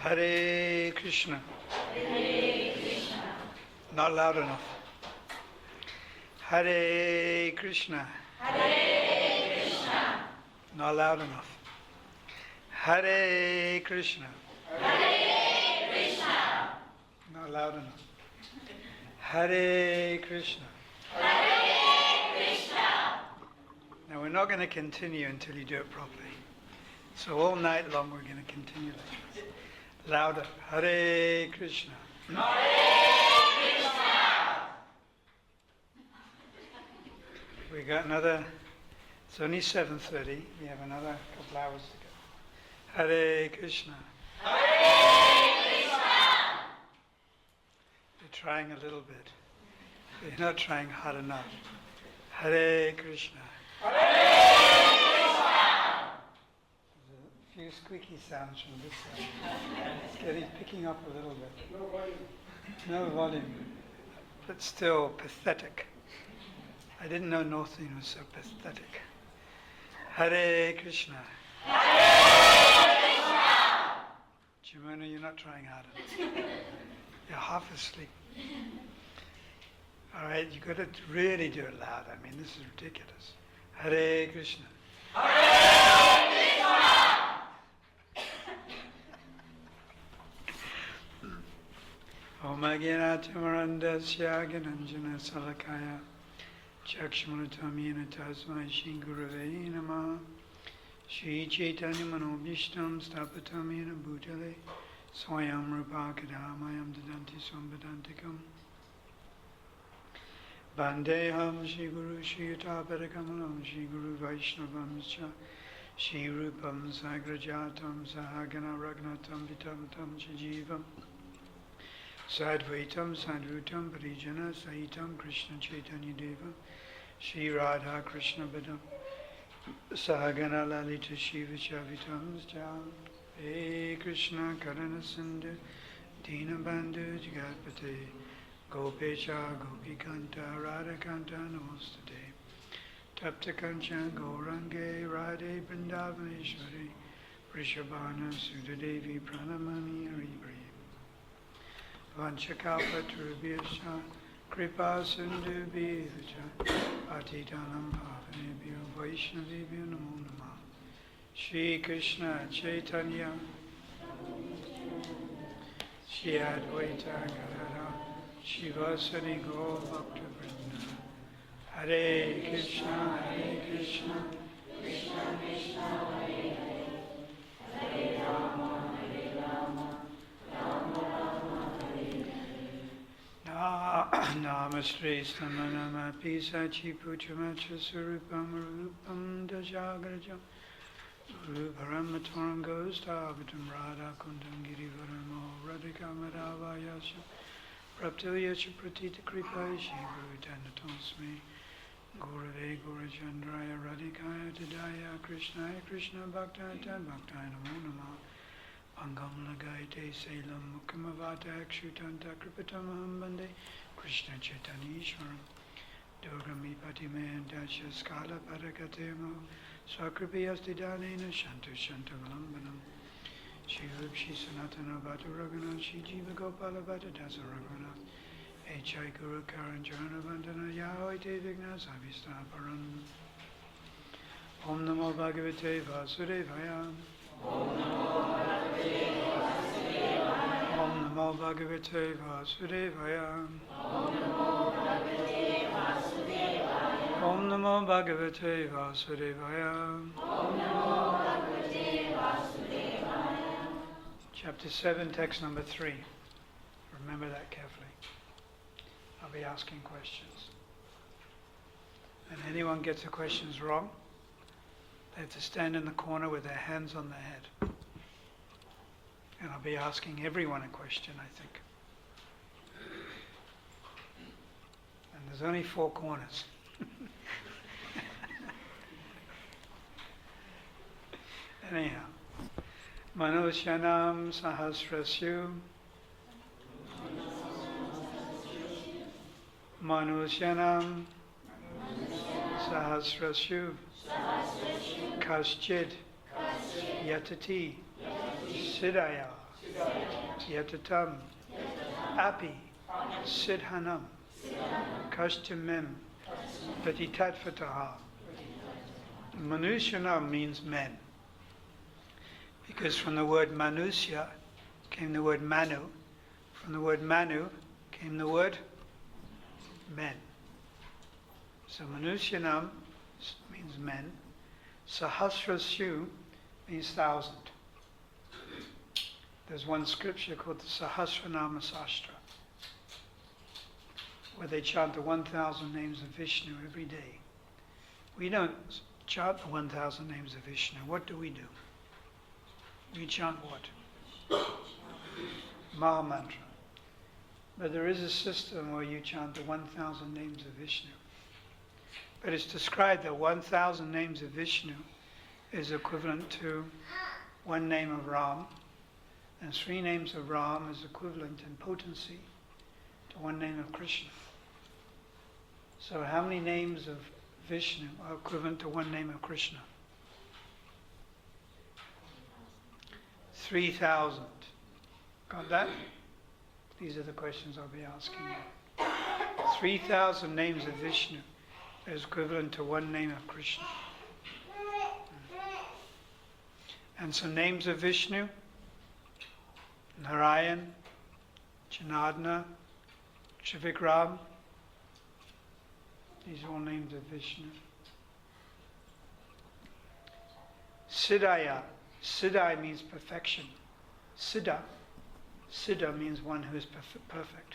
Hare Krishna. Hare Krishna. Not loud enough. Hare Krishna. Hare Krishna. Not loud enough. Hare Krishna. Hare Krishna. Not loud enough. Hare Krishna. Hare Krishna. Now we're not going to continue until you do it properly. So all night long we're going to continue like this. Louder. Hare Krishna. Hare Krishna. We got another, it's only 7:30. We have another couple hours to go. Hare Krishna. Hare Krishna. You're trying a little bit. But you're not trying hard enough. Hare Krishna. Hare Krishna. There's a few squeaky sounds from this side. It's picking up a little bit. No volume. But still pathetic. I didn't know Northdene was so pathetic. Hare Krishna. Hare Krishna. Jimona, you're not trying hard enough. You're half asleep. All right, you've got to really do it loud. I mean, this is ridiculous. Hare Krishna. Hare Krishna. Om Agyanatamarandasya Gananjana Salakaya Chakshmanatamina Tasmai Shri Gurave Namaha Shri Chaitanya Manobhishtam Stapatamina Bhutale Swayam Rupa Kadamayam Dadanti Sambadantikam Bandeham Shri Guru Shri Yutaparakamalam Shri Guru Vaishnavam Cha Shri Rupam Sagrajatam Sahagana Ragnatam Vitamatam Chajivam Sadvaitam Sadvutam Parijana Sahitam Krishna Chaitanya Deva Shri Radha Krishna Badam Sahagana Lalita Shiva Chavitam Jam Hey Krishna Karana Sindhu Dina Bandhu Jagatpate Gopecha Gopikanta Radhakanta Namostate Tapta Kancha Gaurange Radhe Vrindavaneshwari Vrishabhana Sudadevi Pranamani Haribri Vanchakalpatrubhyascha Kripa Sindhubhyascha Patitanam Pavanebhyo Vaishnavibhyo Namo Namah Shri Krishna Chaitanya Shri Advaita Gadadhara Shivasari Gaur Bhakta Vrinda Hare Krishna Krishna Krishna Hare Hare Hare Rama Namaste Samanama Pisachi Puchamacha Surupam Rupam Dajagrajam Ruparam Matoram Stavadam Radha Kundam Girivaramo Radhika Madhavayasha Praptilyacha Pratita Kripashi Gurudanatomsmi Gurave Gurachandraya Radhikaya Tadaya Krishnaya Krishna Bhaktaya Bhaktaya Namo Namah Pangam Lagaite Selam Mukhamavata Akshutanta Kripatamaham Bande Krishna Chaitanya Ishwaram Durgami Patimayan Dasha Skala Parakatemo Sakripiyasti Danena Shantu Shantalambanam Shri Rupshi Sanatana Bhata Raghunath Shri Jiva Gopala Bhata Dasa Raghunath Echai Guru Karanjana Vandana Yahoite Vigna Savista Param Om Namo Bhagavate Vasudevaya Om Namo Bhagavate Vasudevaya Om Namo Bhagavate Vasudevaya Chapter 7, text number 3. Remember that carefully. I'll be asking questions. And anyone gets the questions wrong, they have to stand in the corner with their hands on their head. And I'll be asking everyone a question, I think. And there's only 4 corners. Anyhow. Manusyanam Sahasrasyu Manusyanam Sahasrasyu Kaschid Yatati Siddhaya Yatatam, Api, Siddhanam, Kashtimem, Patitattvataha. Manusyanam means men. Because from the word manusya came the word manu. From the word manu came the word men. So manusyanam means men. Sahasrasyu means 1,000. There's one scripture called the Sahasranama Sastra, where they chant the 1,000 names of Vishnu every day. We don't chant the 1,000 names of Vishnu. What do? We chant what? Maha Mantra. But there is a system where you chant the 1,000 names of Vishnu. But it's described that 1,000 names of Vishnu is equivalent to one name of Ram, and 3 names of Ram is equivalent in potency to one name of Krishna. So how many names of Vishnu are equivalent to one name of Krishna? 3,000. Got that? These are the questions I'll be asking you. 3,000 names of Vishnu is equivalent to one name of Krishna. And some names of Vishnu: Narayan, Janardana, Trivikram. These are all names of Vishnu. Siddhaya. Siddha means perfection. Siddha. Siddha means one who is perfect.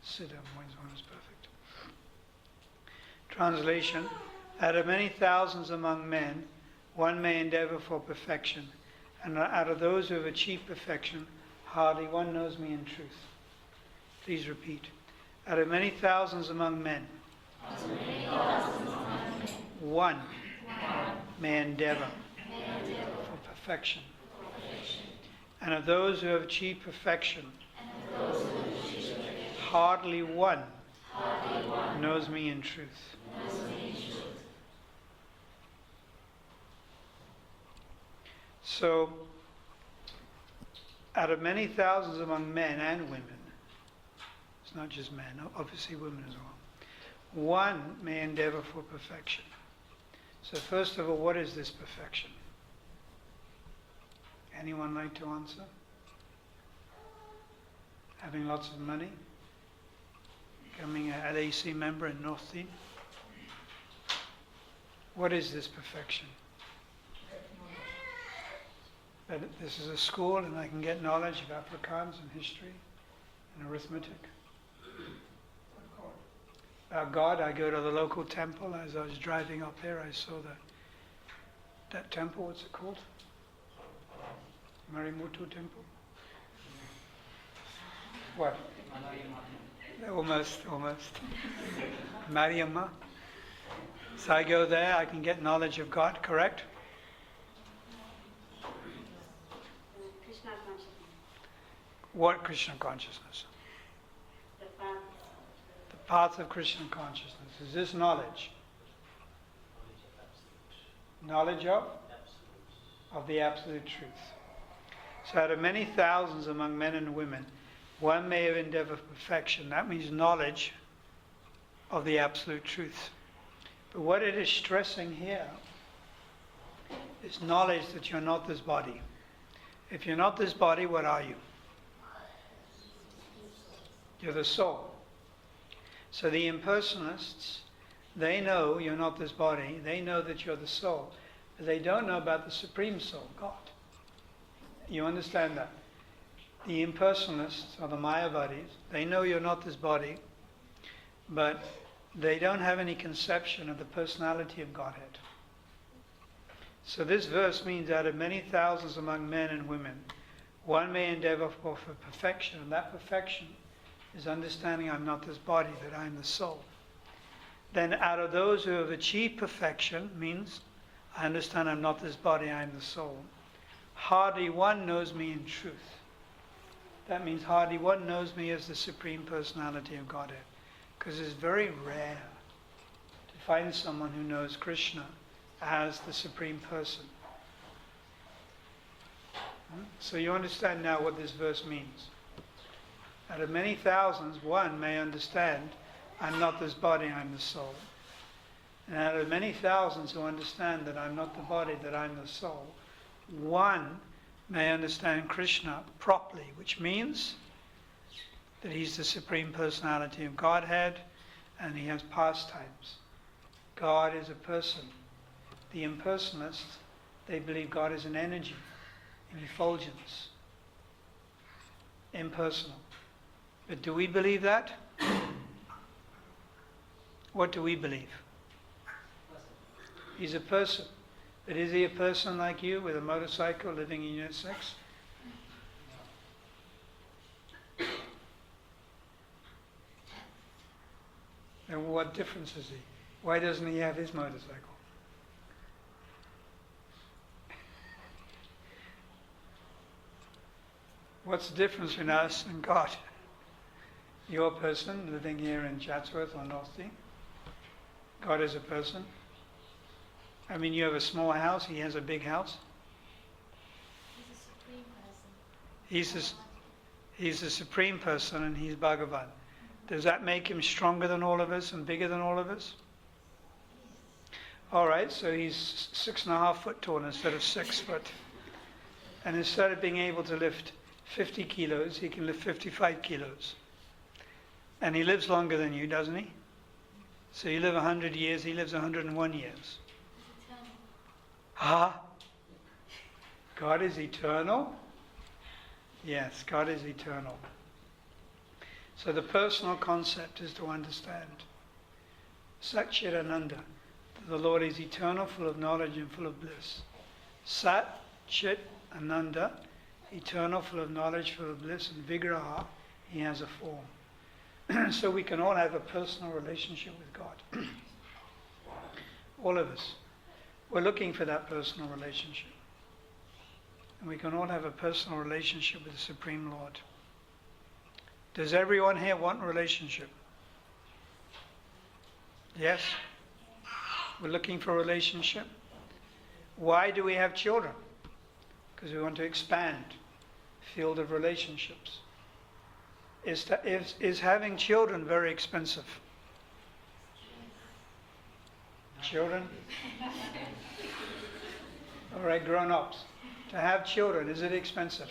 Siddha means one who is perfect. Translation: out of many thousands among men, one may endeavor for perfection, and out of those who have achieved perfection, hardly one knows me in truth. Please repeat. Out of many thousands among men, one may endeavor for perfection. And of those who have achieved perfection, hardly one knows me in truth. So, out of many thousands among men and women, it's not just men, obviously women as well, one may endeavor for perfection. So first of all, what is this perfection? Anyone like to answer? Having lots of money? Becoming an LAC member in Northdene? What is this perfection? That this is a school and I can get knowledge of Afrikaans and history and arithmetic. About God, I go to the local temple. As I was driving up there, I saw that temple. What's it called? Marimutu temple? What? Almost. Mariamma. So I go there, I can get knowledge of God, correct? Krishna consciousness. What Krishna consciousness? The path. The path of Krishna consciousness. Is this knowledge? Knowledge of? Of the absolute truth. So out of many thousands among men and women, one may have endeavored perfection. That means knowledge of the absolute truth. But what it is stressing here is knowledge that you're not this body. If you're not this body, what are you? You're the soul. So the impersonalists, they know you're not this body. They know that you're the soul. But they don't know about the Supreme Soul, God. You understand that? The impersonalists, or the Mayavadis, they know you're not this body, but they don't have any conception of the personality of Godhead. So this verse means out of many thousands among men and women, one may endeavor for perfection, and that perfection is understanding I'm not this body, that I'm the soul. Then out of those who have achieved perfection, means I understand I'm not this body, I'm the soul. Hardly one knows me in truth. That means hardly one knows me as the Supreme Personality of Godhead. Because it's very rare to find someone who knows Krishna as the Supreme Person. So you understand now what this verse means. Out of many thousands, one may understand, I'm not this body, I'm the soul. And out of many thousands who understand that I'm not the body, that I'm the soul, one may understand Krishna properly, which means that he's the Supreme Personality of Godhead and he has pastimes. God is a person. The impersonalists, they believe God is an energy, an effulgence, impersonal. But do we believe that? What do we believe? He's a person. But is he a person like you with a motorcycle living in your sex? And what difference is he? Why doesn't he have his motorcycle? What's the difference between us and God? You're a person living here in Chatsworth or Northdene. God is a person. I mean, you have a small house, he has a big house. He's a supreme person. He's the supreme person and he's Bhagavan. Does that make him stronger than all of us and bigger than all of us? All right, so he's 6.5 foot tall instead of 6 foot. And instead of being able to lift 50 kilos, he can lift 55 kilos. And he lives longer than you, doesn't he? So you live 100 years, he lives 101 years. He's eternal. Ah? God is eternal? Yes, God is eternal. So the personal concept is to understand. Sat Chit Ananda. The Lord is eternal, full of knowledge and full of bliss. Sat Chit Ananda. Eternal, full of knowledge, full of bliss. And Vigraha, he has a form. So we can all have a personal relationship with God. All of us. We're looking for that personal relationship. And we can all have a personal relationship with the Supreme Lord. Does everyone here want a relationship? Yes? We're looking for a relationship. Why do we have children? Because we want to expand the field of relationships. Is having children very expensive? Children? All right, grown-ups. To have children, is it expensive?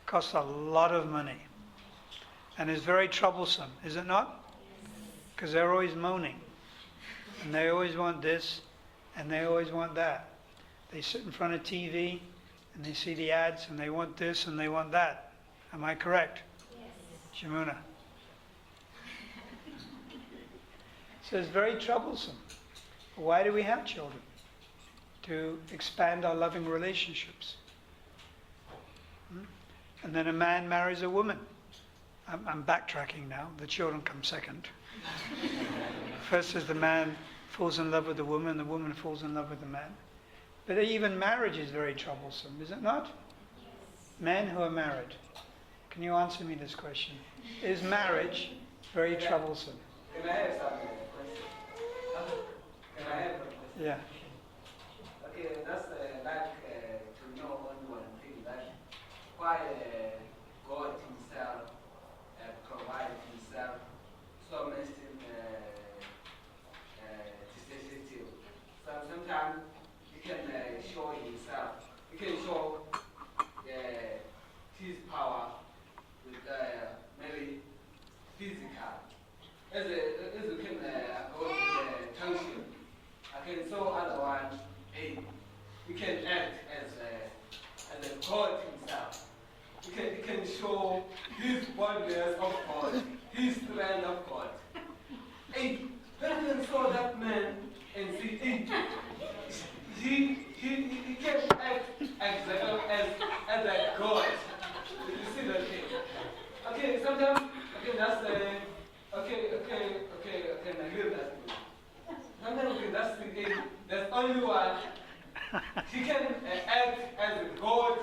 Costs a lot of money. And is very troublesome, is it not? Because they're always moaning. And they always want this, and they always want that. They sit in front of TV, and they see the ads, and they want this, and they want that. Am I correct? Yes. Shamuna. So it's very troublesome. Why do we have children? To expand our loving relationships. And then a man marries a woman. I'm backtracking now. The children come second. First is the man falls in love with the woman falls in love with the man. But even marriage is very troublesome, is it not? Men who are married. Can you answer me this question? Is marriage very troublesome? Can I have some question? Can I have a question? Yeah. Okay, that's to know only one thing, that why God himself provided himself so much sensitive. So sometimes he can show himself, he can show his power with maybe physical. As you can go to the tension, I can show other one, hey, he can act as a God himself. He can show his wonders of God, his strength of God. Hey, when you saw that man and see, hey, he can act as a God. You see that thing? Okay, sometimes, okay, that's okay, I hear that. Sometimes, okay, that's the thing. There's only one. He can act as a God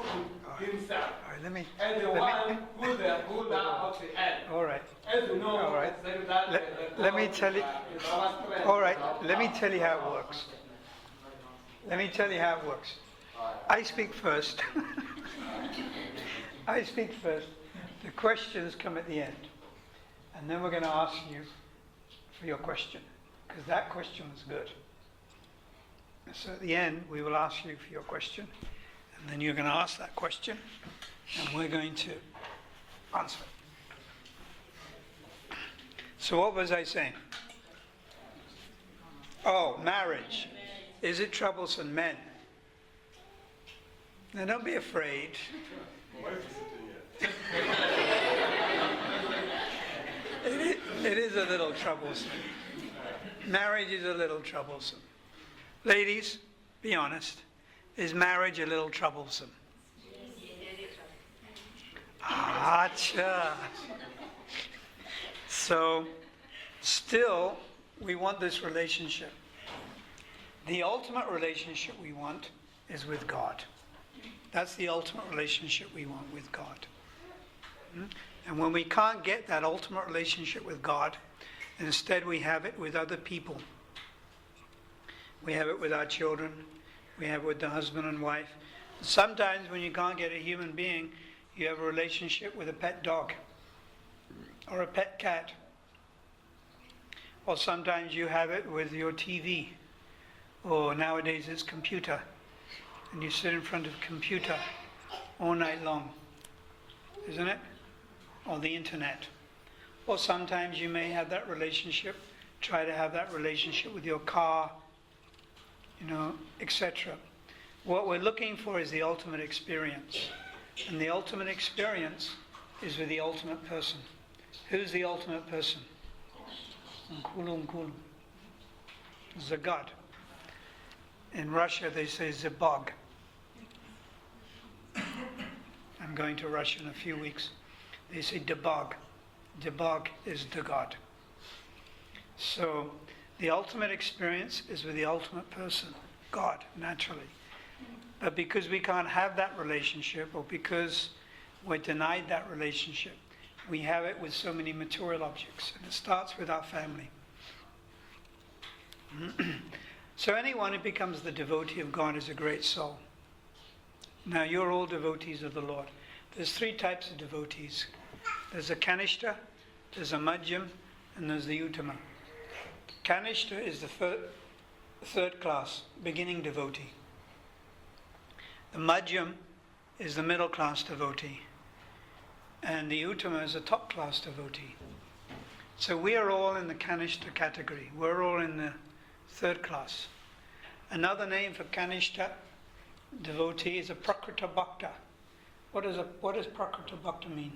himself. All right, let me. As the one who's the ruler of the earth. All right. As you know, All right. Let me tell you. All right. Let me tell you how it works. Let me tell you how it works. I speak first. I speak first. The questions come at the end. And then we're going to ask you for your question. Because that question was good. So at the end, we will ask you for your question. And then you're going to ask that question. And we're going to answer it. So what was I saying? Oh, marriage. Is it troublesome? Men. Now don't be afraid. It is a little troublesome. Marriage is a little troublesome. Ladies, be honest. Is marriage a little troublesome? Acha. So, still, we want this relationship. The ultimate relationship we want is with God. That's the ultimate relationship we want with God. And when we can't get that ultimate relationship with God, instead we have it with other people. We have it with our children. We have it with the husband and wife. Sometimes when you can't get a human being, you have a relationship with a pet dog or a pet cat. Or sometimes you have it with your TV. Or nowadays it's computer. And you sit in front of a computer all night long. Isn't it? Or the internet. Or sometimes you may have that relationship, try to have that relationship with your car, etc. What we're looking for is the ultimate experience. And the ultimate experience is with the ultimate person. Who's the ultimate person? Nkulu. The God. In Russia they say Zebog. I'm going to Russia in a few weeks. They say Debog. Debog is the God. So the ultimate experience is with the ultimate person, God, naturally. But because we can't have that relationship, or because we're denied that relationship, we have it with so many material objects. And it starts with our family. So anyone who becomes the devotee of God is a great soul. Now you're all devotees of the Lord. There's three types of devotees. There's a Kanishta, there's a Madhyam, and there's the Uttama. Kanishta is the third class, beginning devotee. The Madhyam is the middle class devotee. And the Uttama is a top class devotee. So we are all in the Kanishta category. We're all in the third class. Another name for Kanishta devotee is a Prakrita Bhakta. What does Prakrita Bhakta mean?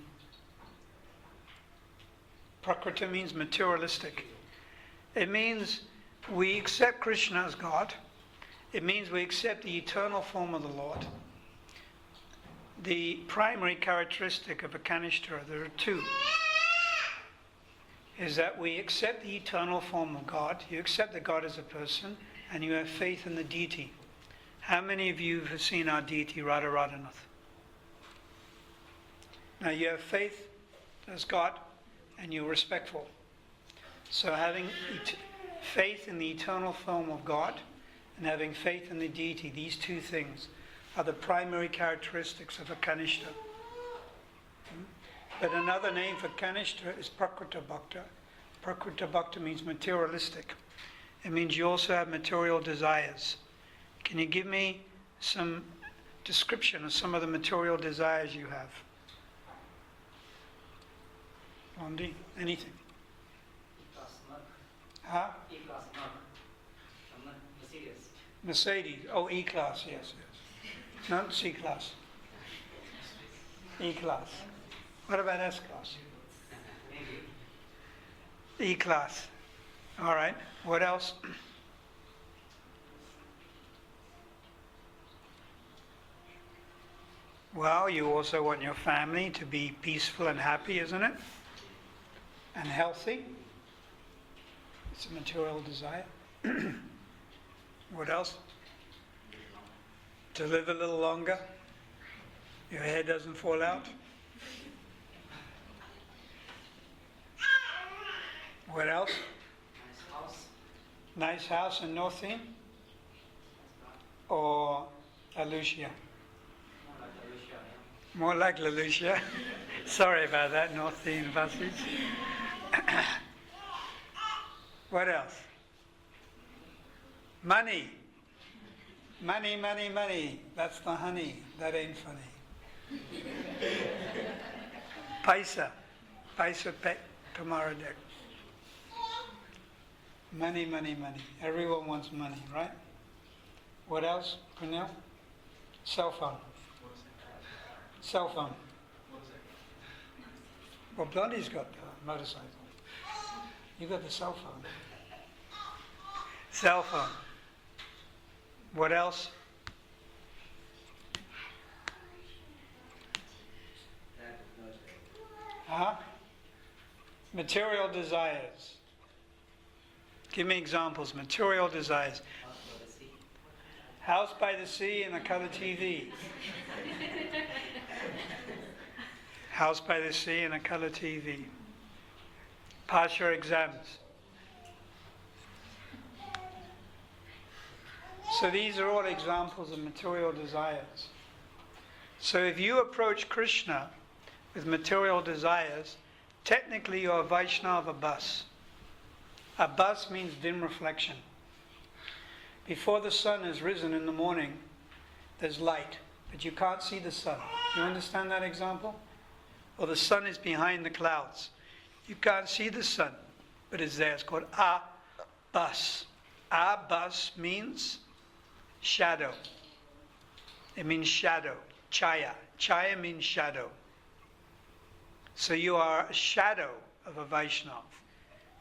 Prakrita means materialistic. It means we accept Krishna as God. It means we accept the eternal form of the Lord. The primary characteristic of a Kanishta, there are two, is that we accept the eternal form of God. You accept that God is a person, and you have faith in the deity. How many of you have seen our deity, Radha Radhanath? Now you have faith as God, and you're respectful. So having faith in the eternal form of God and having faith in the deity, these two things are the primary characteristics of a Kanishta. But another name for Kanishta is Prakrita Bhakta. Prakrita Bhakta means materialistic. It means you also have material desires. Can you give me some description of some of the material desires you have? Andy, anything? Huh? E-class, not Mercedes. Mercedes. Oh, E-class, yes. Not C-class. E-class. What about S-class? E-class. All right. What else? Well, you also want your family to be peaceful and happy, isn't it? And healthy. It's a material desire. What else? To live a little longer. Your hair doesn't fall out. What else? Nice house. Nice house in Northdene? Or Alucia? More like Alicia, More like Lelucia. Sorry about that, Northdene buses. What else? Money. Money, money, money. That's the honey. That ain't funny. Paisa. Paisa pek tomaradek. Money, money, money. Everyone wants money, right? What else, Pranil? Cell phone. Cell phone. Well, Blondie's got a motorcycle. You got the cell phone. Cell phone. What else? Material desires. Give me examples. Material desires. House by the sea and a color TV. House by the sea and a color TV. Pass your exams. So these are all examples of material desires. So if you approach Krishna with material desires, technically you're a Vaishnava bus. A bus means dim reflection. Before the sun has risen in the morning, there's light, but you can't see the sun. You understand that example? Or the sun is behind the clouds. You can't see the sun, but it's there. It's called a bus. A bus means shadow. It means shadow. Chaya. Chaya means shadow. So you are a shadow of a Vaishnava.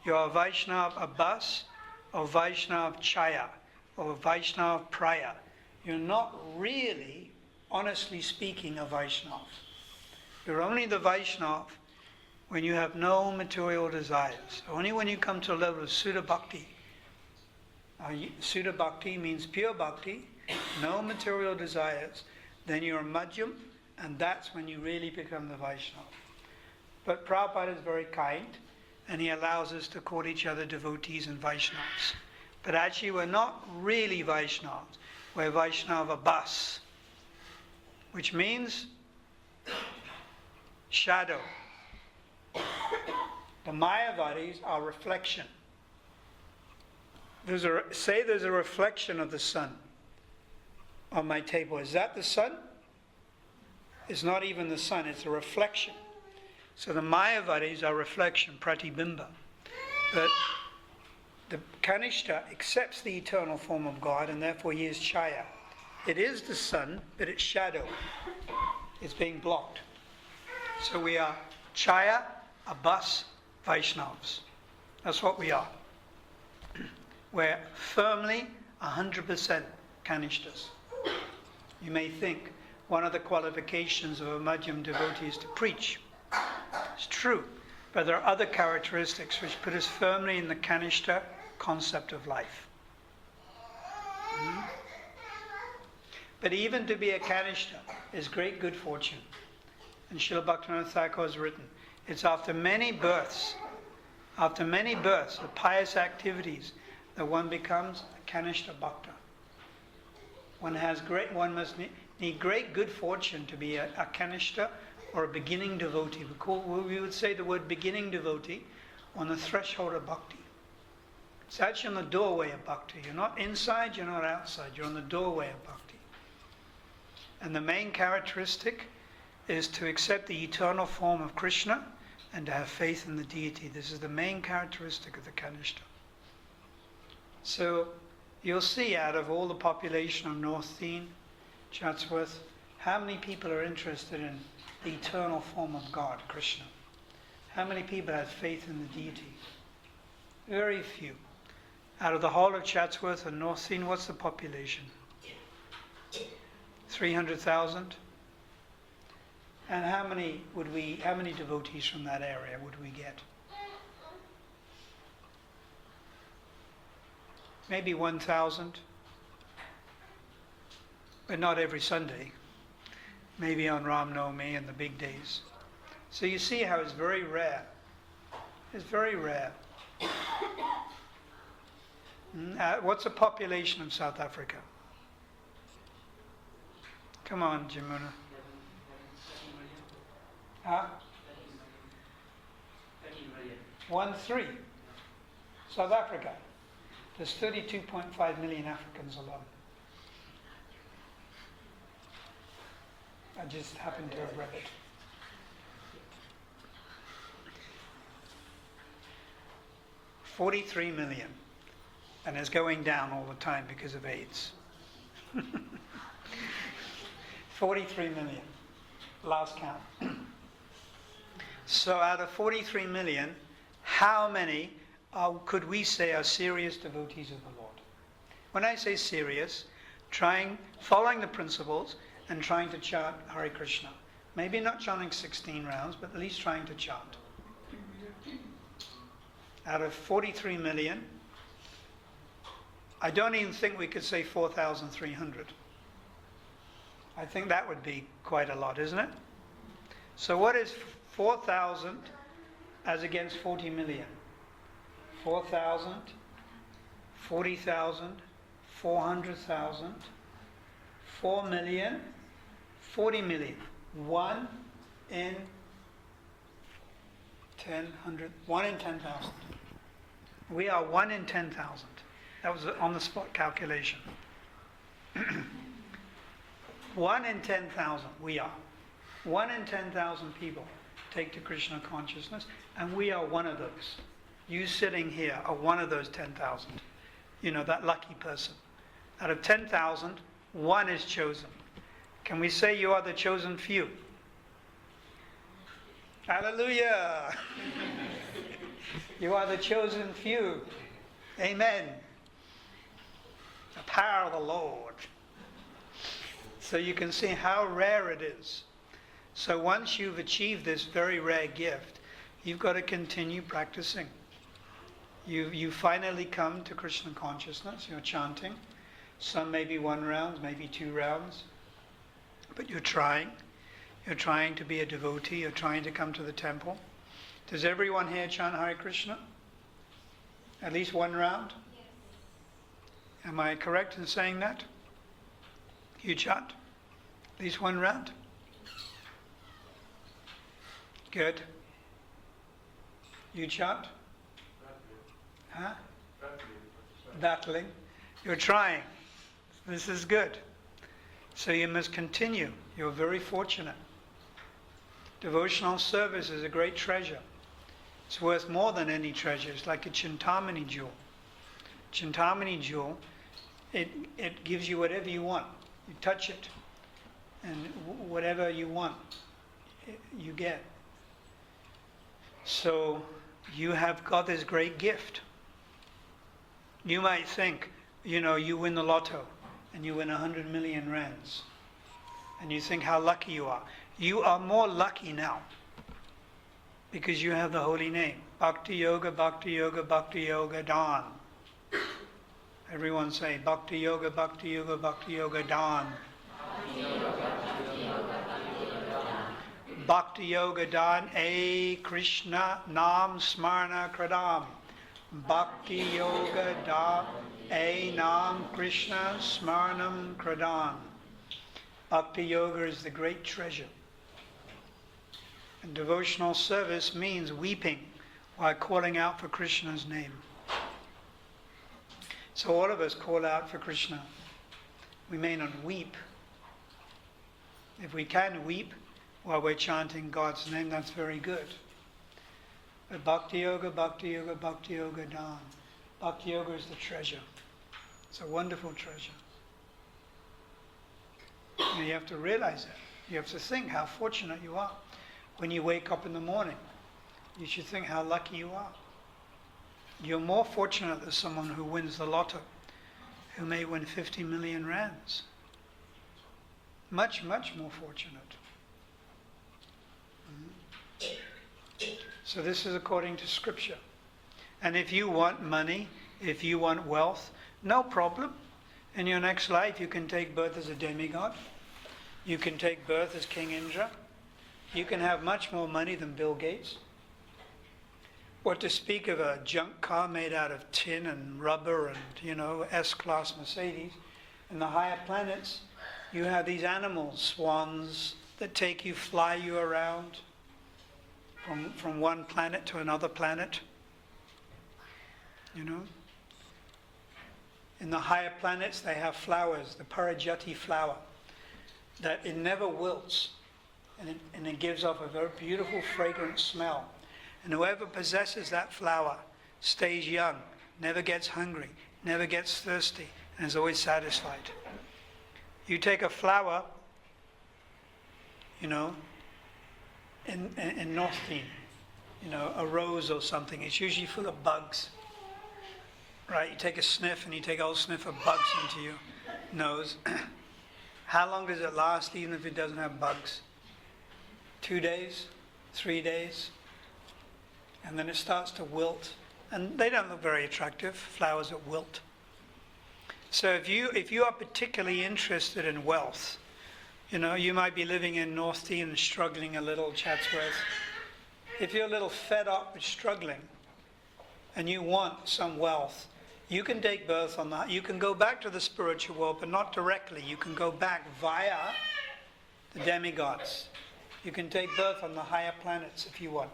You are a Vaishnava, a bus, or Vaishnava Chaya, or Vaishnava Praya. You're not really, honestly speaking, a Vaishnava. You're only the Vaishnava when you have no material desires. Only when you come to a level of Sudha Bhakti. Sudha Bhakti means pure Bhakti, no material desires. Then you're a Madhyam, and that's when you really become the Vaishnava. But Prabhupada is very kind, and he allows us to call each other devotees and Vaishnavas. But actually we're not really Vaishnavas. We're Vaishnava bas, which means shadow. The Mayavadis are reflection. There's a reflection of the sun on my table. Is that the sun? It's not even the sun, it's a reflection. So the Mayavadis are reflection, pratibimba. But the Kanishta accepts the eternal form of God, and therefore he is Chaya. It is the sun, but it's shadow. It's being blocked. So we are Chaya, Abas, Vaishnavas. That's what we are. We're firmly 100% Kanishtas. You may think one of the qualifications of a Madhyam devotee is to preach. It's true, but there are other characteristics which put us firmly in the Kanishta concept of life. But even to be a Kanishta is great good fortune. And Srila Bhaktivinoda Thakur has written, it's after many births of pious activities, that one becomes a Kanishta Bhakta. One must need great good fortune to be a Kanishta or a beginning devotee. We would say the word beginning devotee on the threshold of bhakti. It's actually on the doorway of bhakti. You're not inside, you're not outside, you're on the doorway of bhakti. And the main characteristic is to accept the eternal form of Krishna and to have faith in the deity. This is the main characteristic of the Kanishta. So you'll see out of all the population of Northdene, Chatsworth, how many people are interested in the eternal form of God, Krishna. How many people have faith in the deity? Very few. Out of the whole of Chatsworth and Northdene, what's the population? 300,000? And how many devotees from that area would we get? Maybe 1,000. But not every Sunday. Maybe on Ram Navami and the big days. So you see how it's very rare. It's very rare. What's the population of South Africa? Come on, Jamuna. Huh? 13 million. 1-3. South Africa. There's 32.5 million Africans alone. I just happened to have read it. 43 million. And it's going down all the time because of AIDS. 43 million. Last count. So out of 43 million, how many could we say are serious devotees of the Lord? When I say serious, following the principles and trying to chant Hare Krishna. Maybe not chanting 16 rounds, but at least trying to chant. Out of 43 million, I don't even think we could say 4,300. I think that would be quite a lot, isn't it? So what is 4,000 as against 40 million? 4,000, 40,000, 400,000, 4 million, 40 million. 1 in 10,000. We are 1 in 10,000. That was on the spot calculation. 1 in 10,000 we are. 1 in 10,000 people take to Krishna consciousness, and we are one of those. You sitting here are one of those 10,000. You know, that lucky person. Out of 10,000, 1 is chosen. Can we say you are the chosen few? Hallelujah! You are the chosen few. Amen. The power of the Lord. So you can see how rare it is. So once you've achieved this very rare gift, you've got to continue practicing. You finally come to Krishna consciousness. You're chanting. Some maybe 1 round, maybe 2 rounds. But you're trying. You're trying to be a devotee. You're trying to come to the temple. Does everyone here chant Hare Krishna? At least 1 round? Yes. Am I correct in saying that? You chant? At least 1 round? Good. You chant? Huh? Battling. You're trying. This is good. So you must continue. You're very fortunate. Devotional service is a great treasure. It's worth more than any treasure. It's like a Chintamani jewel. Chintamani jewel, it gives you whatever you want. You touch it, and whatever you want, you get. So you have got this great gift. You might think, you win the lotto and you win 100 million rands. And you think how lucky you are. You are more lucky now because you have the holy name. Bhakti Yoga, Bhakti Yoga, Bhakti Yoga, Dan. Everyone say, Bhakti Yoga, Bhakti Yoga, Bhakti Yoga, Dan. Bhakti Yoga Dan, A Krishna Nam Smarna Kradam. Bhakti Yoga Dan, A Nam Krishna Smarnam Kradam. Bhakti Yoga is the great treasure. And devotional service means weeping while calling out for Krishna's name. So all of us call out for Krishna. We may not weep. If we can weep while we're chanting God's name, that's very good. But Bhakti Yoga, Bhakti Yoga, Bhakti Yoga Dan. Bhakti Yoga is the treasure. It's a wonderful treasure. And you have to realize that. You have to think how fortunate you are. When you wake up in the morning, you should think how lucky you are. You're more fortunate than someone who wins the lotto, who may win 50 million rands. Much, much more fortunate. So this is according to scripture. And if you want money, if you want wealth, no problem. In your next life, you can take birth as a demigod. You can take birth as King Indra. You can have much more money than Bill Gates. What to speak of a junk car made out of tin and rubber and, S-Class Mercedes. In the higher planets, you have these animals, swans, that fly you around. from one planet to another planet. You know? In the higher planets, they have flowers, the Parijati flower, that it never wilts, and it gives off a very beautiful, fragrant smell. And whoever possesses that flower stays young, never gets hungry, never gets thirsty, and is always satisfied. You take a flower, you know, in Northdene, you know, a rose or something, it's usually full of bugs. Right, you take a sniff and you take a whole sniff of bugs into your nose. How long does it last even if it doesn't have bugs? 2 days? 3 days? And then it starts to wilt. And they don't look very attractive, flowers that wilt. So if you are particularly interested in wealth, you know, you might be living in Northdene and struggling a little, Chatsworth. If you're a little fed up with struggling and you want some wealth, you can take birth on that. You can go back to the spiritual world, but not directly. You can go back via the demigods. You can take birth on the higher planets if you want.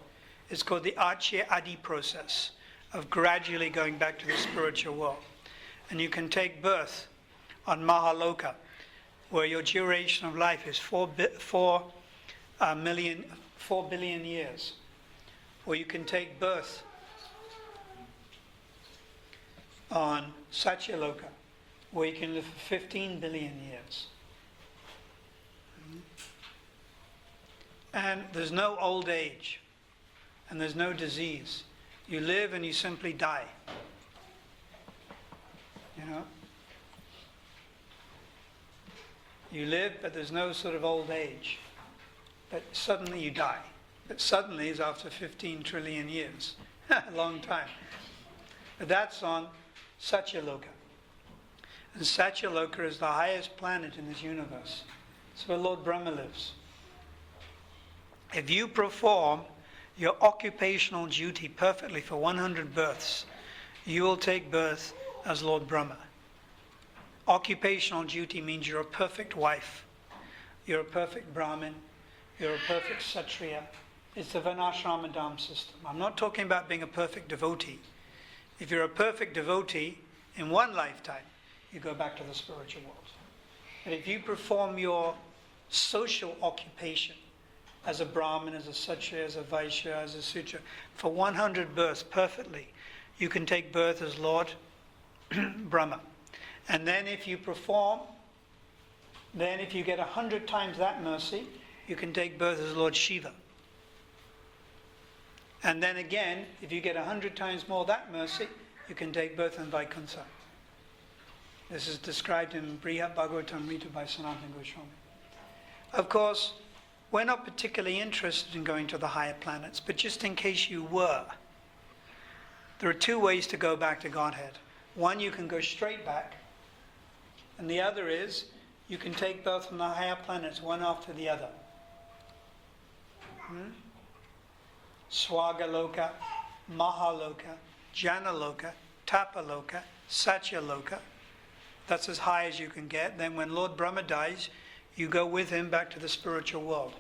It's called the Arche Adi process of gradually going back to the spiritual world. And you can take birth on Mahaloka, where your duration of life is 4 billion years. Or you can take birth on Satyaloka, where you can live for 15 billion years. And there's no old age, and there's no disease. You live and you simply die. You know? You live, but there's no sort of old age. But suddenly you die. But suddenly is after 15 trillion years. A long time. But that's on Satyaloka. And Satyaloka is the highest planet in this universe. It's where Lord Brahma lives. If you perform your occupational duty perfectly for 100 births, you will take birth as Lord Brahma. Occupational duty means you're a perfect wife, you're a perfect Brahmin, you're a perfect Kshatriya. It's the Varnashrama Dham system. I'm not talking about being a perfect devotee. If you're a perfect devotee in one lifetime, you go back to the spiritual world. But if you perform your social occupation as a Brahmin, as a Kshatriya, as a Vaishya, as a Sudra, for 100 births perfectly, you can take birth as Lord Brahma. And then if you perform, then if you get 100 times that mercy, you can take birth as Lord Shiva. And then again, if you get 100 times more that mercy, you can take birth in Vaikuntha. This is described in Brihat Bhagavatamrita by Sanatana Goswami. Of course, we're not particularly interested in going to the higher planets, but just in case you were, there are 2 ways to go back to Godhead. One, you can go straight back, and the other is you can take birth on the higher planets, one after the other. Swagaloka, Mahaloka, Janaloka, Tapaloka, Satyaloka. That's as high as you can get. Then when Lord Brahma dies, you go with him back to the spiritual world.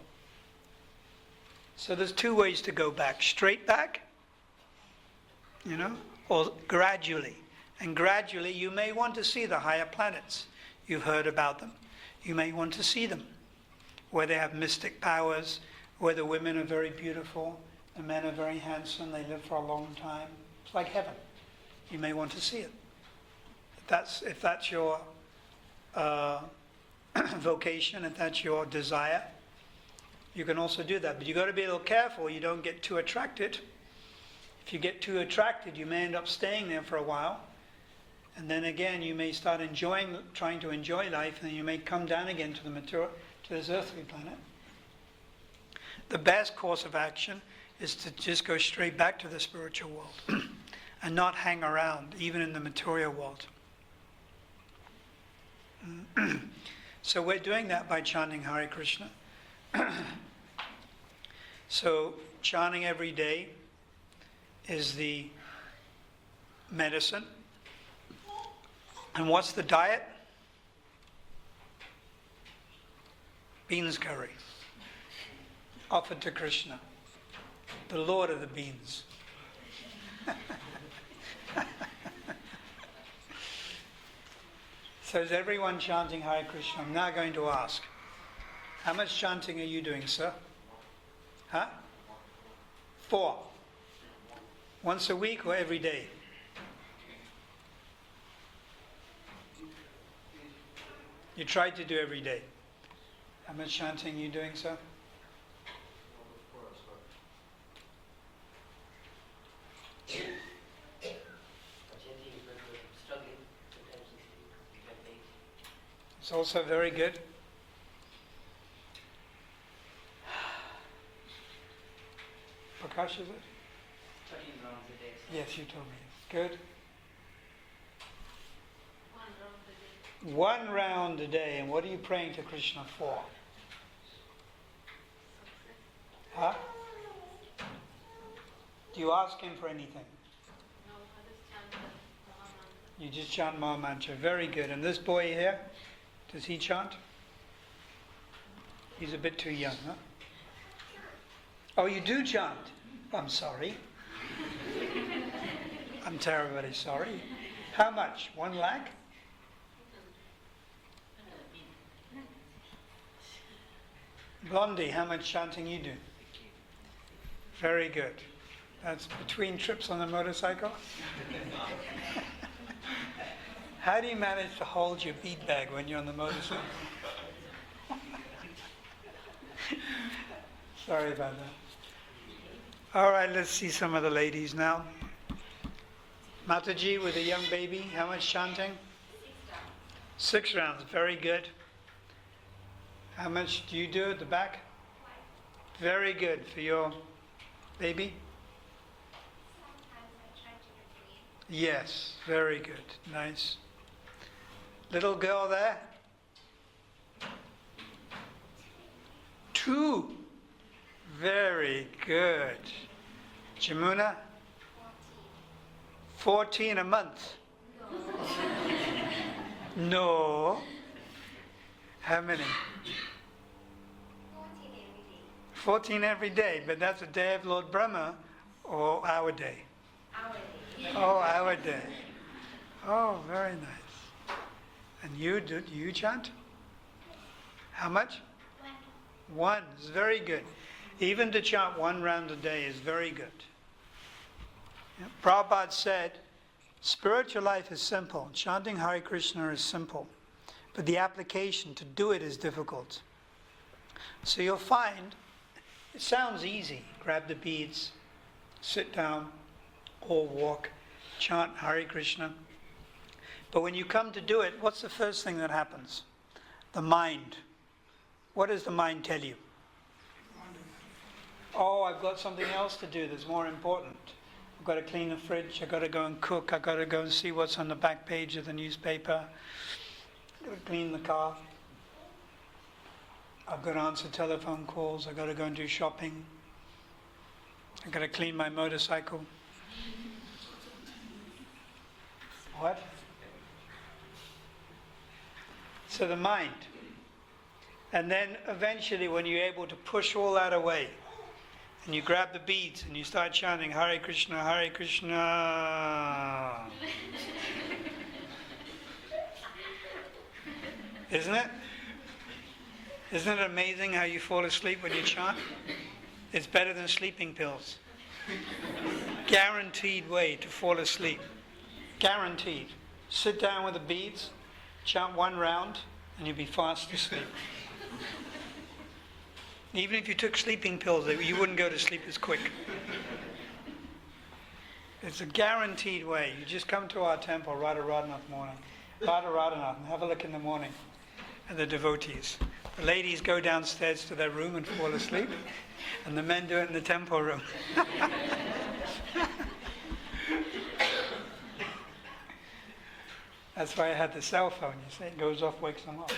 So there's 2 ways to go back. Straight back, you know, or gradually. And gradually you may want to see the higher planets. You've heard about them. You may want to see them, where they have mystic powers, where the women are very beautiful, the men are very handsome, they live for a long time. It's like heaven. You may want to see it. If that's your vocation, if that's your desire, you can also do that. But you've got to be a little careful you don't get too attracted. If you get too attracted, you may end up staying there for a while. And then again, you may start trying to enjoy life, and then you may come down again to this earthly planet. The best course of action is to just go straight back to the spiritual world and not hang around, even in the material world. So we're doing that by chanting Hare Krishna. So chanting every day is the medicine. And what's the diet? Beans curry, offered to Krishna. the Lord of the beans. So is everyone chanting Hare Krishna? I'm now going to ask, how much chanting are you doing, sir? Huh? 4. Once a week or every day? You try to do every day. How much chanting are you doing, sir? It's also very good. Prakash, is it? 13 rounds a day. Yes, you told me. Good. 1 round a day. 1 round a day. And what are you praying to Krishna for? Huh? Do you ask him for anything? No, I just chant the Namahatta. You just chant Maha Mantra. Very good. And this boy here, does he chant? He's a bit too young, huh? Oh, you do chant? I'm sorry. I'm terribly sorry. How much? 1 lakh? Blondie, how much chanting you do? Very good. That's between trips on the motorcycle? How do you manage to hold your bead bag when you're on the motorcycle? Sorry about that. All right, let's see some of the ladies now. Mataji with a young baby, how much chanting? 6 rounds, very good. How much do you do at the back? Very good for your baby. Sometimes I try to do 3. Yes, very good, nice. Little girl there? 2. Very good. Jamuna? 14 a month. No. How many? 14 every day, but that's a day of Lord Brahma or our day? Oh, our day. Oh, very nice. And you chant? How much? 1 is very good. Even to chant 1 round a day is very good. Yeah. Prabhupada said, spiritual life is simple. Chanting Hare Krishna is simple. But the application to do it is difficult. So you'll find, it sounds easy. Grab the beads, sit down, or walk, chant Hare Krishna. But when you come to do it, what's the first thing that happens? The mind. What does the mind tell you? Oh, I've got something else to do that's more important. I've got to clean the fridge, I've got to go and cook, I've got to go and see what's on the back page of the newspaper, I've got to clean the car, I've got to answer telephone calls, I've got to go and do shopping, I've got to clean my motorcycle. What? So the mind. And then eventually when you're able to push all that away, and you grab the beads and you start chanting Hare Krishna, Hare Krishna. Isn't it? Isn't it amazing how you fall asleep when you chant? It's better than sleeping pills. Guaranteed way to fall asleep. Guaranteed. Sit down with the beads, chant 1 round, and you'll be fast asleep. Even if you took sleeping pills, you wouldn't go to sleep as quick. It's a guaranteed way. You just come to our temple, Radha Radhanath morning, Radha Radhanath, and have a look in the morning at the devotees. The ladies go downstairs to their room and fall asleep, and the men do it in the temple room. That's why I had the cell phone. You see, it goes off, wakes them up.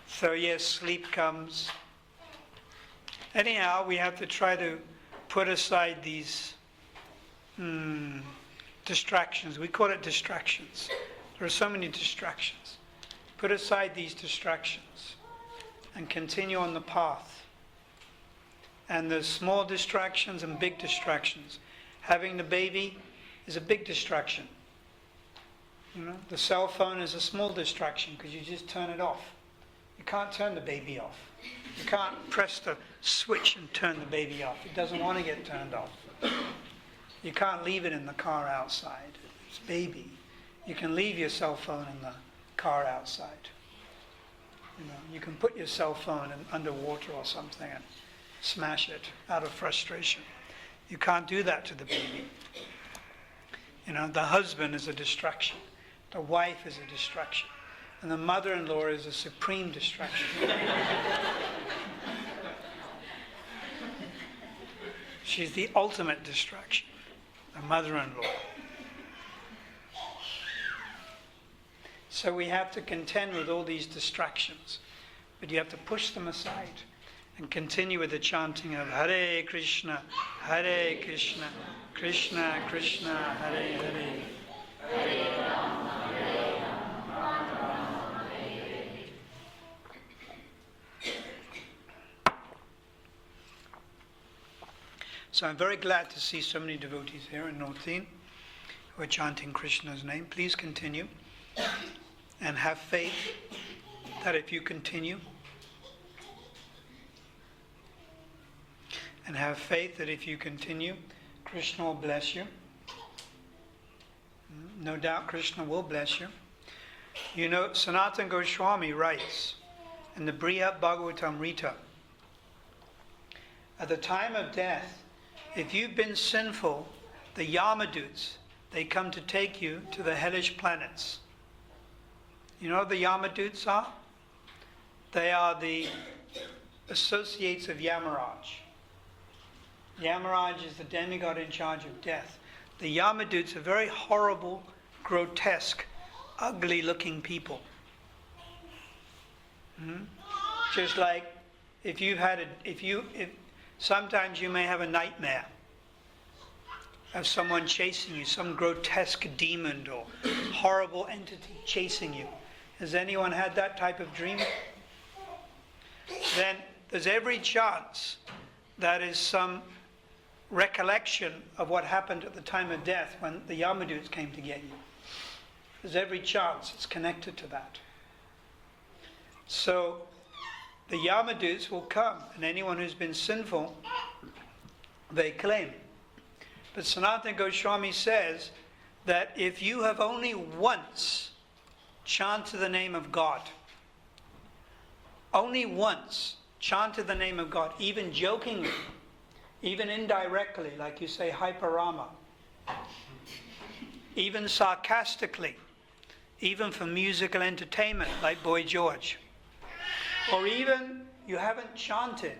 So yes, sleep comes. Anyhow, we have to try to put aside these distractions. We call it distractions. There are so many distractions. Put aside these distractions and continue on the path And there's small distractions and big distractions. Having the baby is a big distraction. You know, the cell phone is a small distraction because you just turn it off. You can't turn the baby off. You can't press the switch and turn the baby off. It doesn't want to get turned off. You can't leave it in the car outside. It's baby. You can leave your cell phone in the car outside. You know, you can put your cell phone underwater or something and smash it out of frustration. You can't do that to the baby. You know, the husband is a distraction. The wife is a distraction. And the mother-in-law is a supreme distraction. She's the ultimate distraction. The mother-in-law. So we have to contend with all these distractions. But you have to push them aside and continue with the chanting of Hare Krishna, Krishna Krishna, Hare Hare. Hare Rama, Hare Rama, Rama, Hare Hare. So I'm very glad to see so many devotees here in Northdene who are chanting Krishna's name. Please continue and have faith that if you continue, Krishna will bless you. No doubt Krishna will bless you. You know, Sanatana Goswami writes in the Brihad Bhagavatamrita, at the time of death, if you've been sinful, the Yamadutes, they come to take you to the hellish planets. You know what the Yamadutes are? They are the associates of Yamaraj. Yamaraj is the demigod in charge of death. The Yamadutes are very horrible, grotesque, ugly-looking people. Just like if sometimes you may have a nightmare of someone chasing you, some grotesque demon or horrible entity chasing you. Has anyone had that type of dream? Then there's every chance that is some recollection of what happened at the time of death when the Yamadutes came to get you. There's every chance it's connected to that. So the Yamadutes will come, and anyone who's been sinful, they claim. But Sanatana Goswami says that if you have only once chanted the name of God, only once chanted the name of God, even jokingly, even indirectly, like you say, Hyperama, even sarcastically, even for musical entertainment, like Boy George, or even you haven't chanted,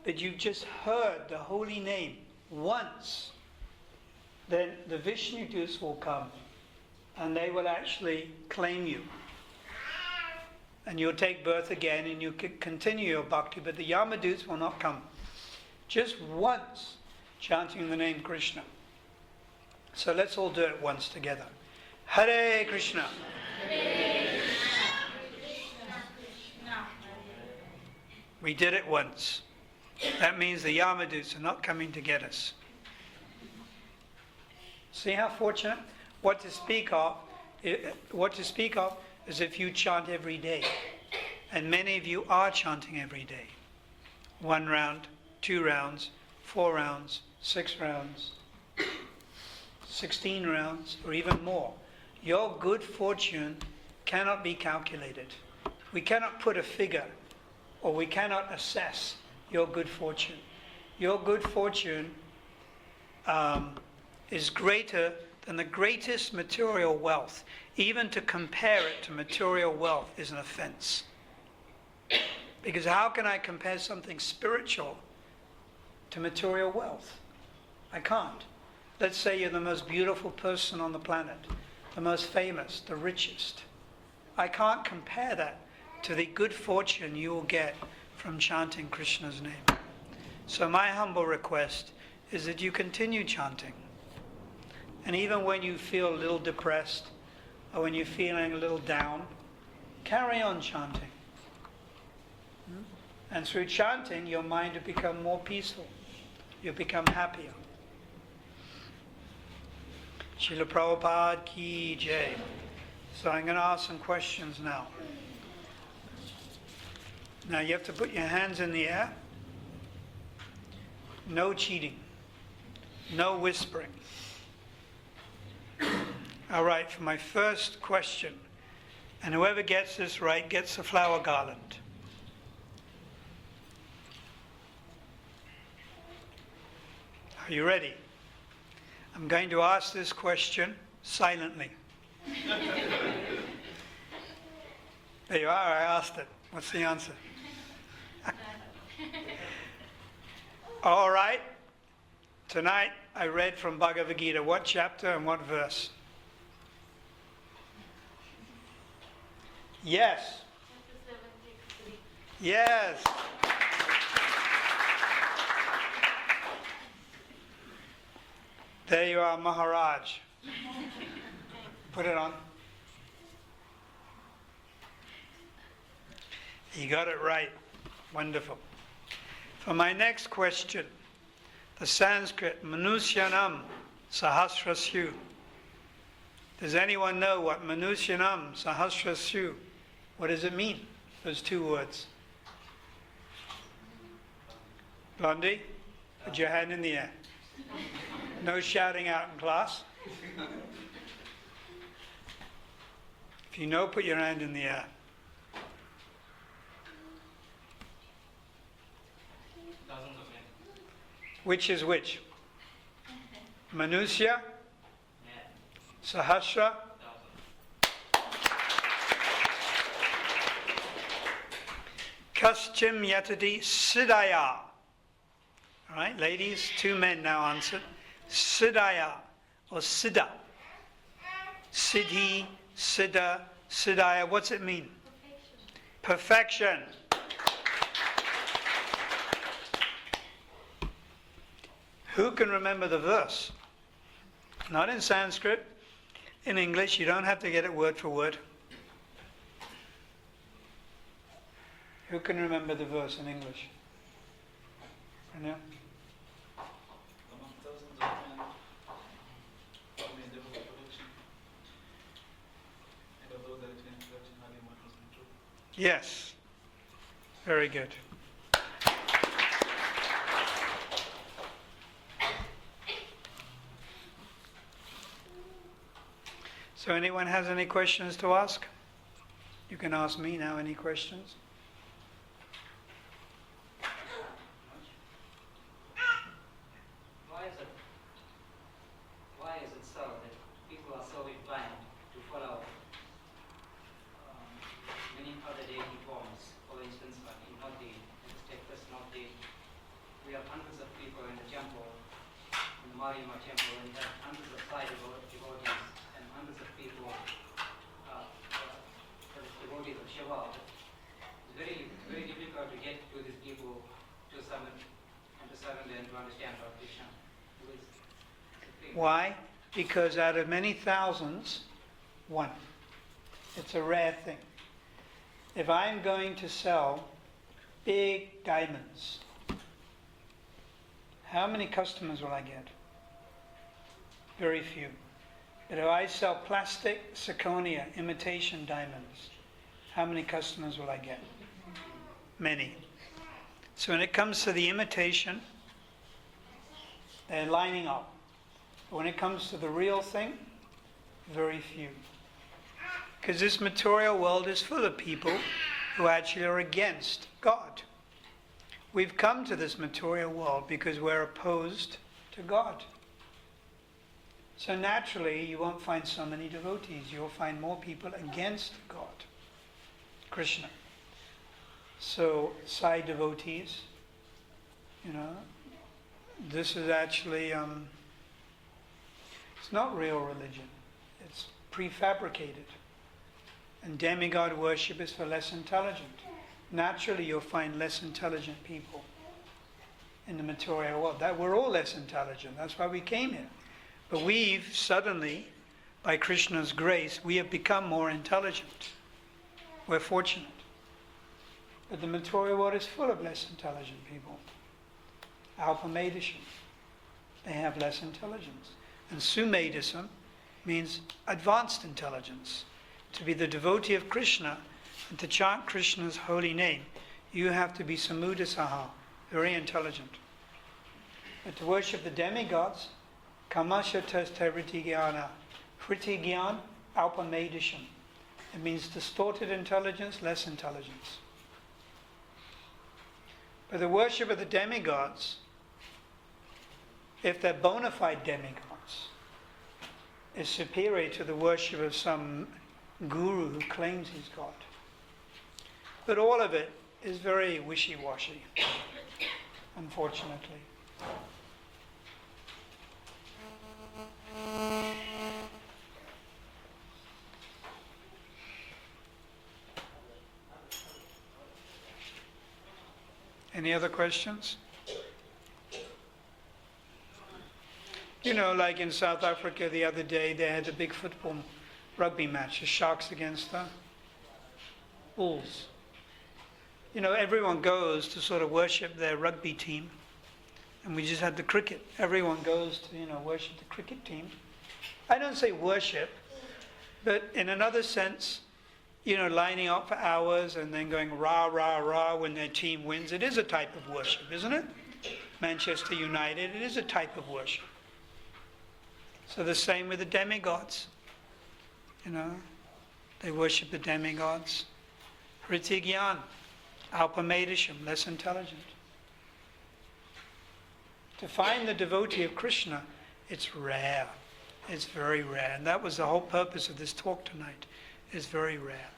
but you've just heard the holy name once, then the Vishnudus will come and they will actually claim you. And you'll take birth again and you continue your bhakti, but the Yamadutes will not come. Just once chanting the name Krishna. So let's all do it once together. Hare Krishna. Hare Krishna, Krishna. We did it once. That means the Yamadutes are not coming to get us. See how fortunate? What to speak of is if you chant every day. And many of you are chanting every day. 1 round, 2 rounds, 4 rounds, 6 rounds, 16 rounds, or even more. Your good fortune cannot be calculated. We cannot put a figure, or we cannot assess your good fortune. Your good fortune is greater than the greatest material wealth. Even to compare it to material wealth is an offense. Because how can I compare something spiritual to material wealth? I can't. Let's say you're the most beautiful person on the planet, the most famous, the richest. I can't compare that to the good fortune you will get from chanting Krishna's name. So my humble request is that you continue chanting. And even when you feel a little depressed, or when you're feeling a little down, carry on chanting. And through chanting, your mind will become more peaceful. You'll become happier. Srila Prabhupada ki jai. So I'm going to ask some questions now. Now you have to put your hands in the air. No cheating. No whispering. All right, for my first question, and whoever gets this right gets a flower garland. Are you ready? I'm going to ask this question silently. There you are, I asked it. What's the answer? All right. Tonight I read from Bhagavad Gita. What chapter and what verse? Yes. Yes. There you are, Maharaj. Put it on. You got it right. Wonderful. For my next question, the Sanskrit, Manusyanam Sahasrasyu. Does anyone know what Manusyanam Sahasrasyu, what does it mean? Those two words. Blondie, put your hand in the air. No shouting out in class. If you know, put your hand in the air. Dozens of men. Which is which? Manusya? Yeah. Sahasra? Dozens. Kaschim yatadi siddhaya. All right, ladies, two men now answered. Siddhaya or siddha. Siddhi, siddha, siddhaya. What's it mean? Perfection. Who can remember the verse? Not in Sanskrit. In English, you don't have to get it word for word. Who can remember the verse in English? Pranav? Among thousands of men, all may endeavor for perfection, and of those that attain perfection, hardly one has been true. Yes. Very good. So anyone has any questions to ask? You can ask me now any questions. Why is it so that people are so inclined to follow many other deity forms? For instance, like in Northdene, let's take this Northdene. We have hundreds of people in the temple, in the Mariamma temple, and we have hundreds of Sai devotees and hundreds of people, devotees of Shiva. It's very, very difficult to get to these people to summon and to surrender and to understand Lord Krishna. Why? Because out of many thousands, one. It's a rare thing. If I'm going to sell big diamonds, how many customers will I get? Very few. But if I sell plastic zirconia, imitation diamonds, how many customers will I get? Many. So when it comes to the imitation, they're lining up. But when it comes to the real thing, very few. Because this material world is full of people who actually are against God. We've come to this material world because we're opposed to God. So naturally, you won't find so many devotees. You'll find more people against God, Krishna. So, Sai devotees, this is actually, it's not real religion. It's prefabricated. And demigod worship is for less intelligent. Naturally, you'll find less intelligent people in the material world. We're all less intelligent. That's why we came here. But we've suddenly, by Krishna's grace, we have become more intelligent. We're fortunate. But the material world is full of less intelligent people. Alpamadism. They have less intelligence. And Sumadism means advanced intelligence. To be the devotee of Krishna and to chant Krishna's holy name, you have to be Samudasaha, very intelligent. But to worship the demigods, Kamashatastha Vritigyan, Vritigyan, Alpamadisham. It means distorted intelligence, less intelligence. But the worship of the demigods, if they're bona fide demigods, is superior to the worship of some guru who claims he's God. But all of it is very wishy-washy, unfortunately. Any other questions? You know, like in South Africa the other day, they had a big football rugby match, the Sharks against the Bulls. You know, everyone goes to sort of worship their rugby team. And we just had the cricket. Everyone goes to, worship the cricket team. I don't say worship, but in another sense, lining up for hours and then going rah, rah, rah when their team wins. It is a type of worship, isn't it? Manchester United, it is a type of worship. So the same with the demigods. They worship the demigods. Vritigyan, Alpamadisham, less intelligent. To find the devotee of Krishna, it's rare. It's very rare. And that was the whole purpose of this talk tonight. It's very rare.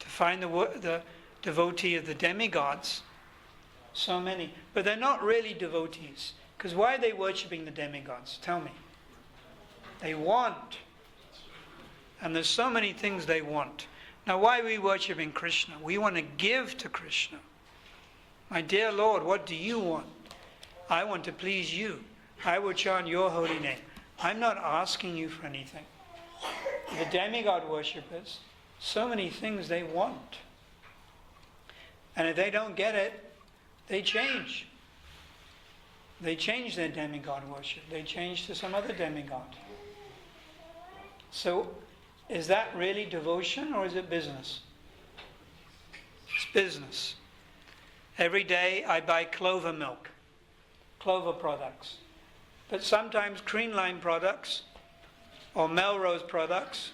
To find the devotee of the demigods, so many. But they're not really devotees. Because why are they worshipping the demigods? Tell me. They want. And there's so many things they want. Now why are we worshipping Krishna? We want to give to Krishna. My dear Lord, what do you want? I want to please you. I will chant your holy name. I'm not asking you for anything. The demigod worshippers, so many things they want. And if they don't get it, they change. They change their demigod worship. They change to some other demigod. So, is that really devotion or is it business? It's business. Every day I buy clover milk, clover products. But sometimes Creamline products or Melrose products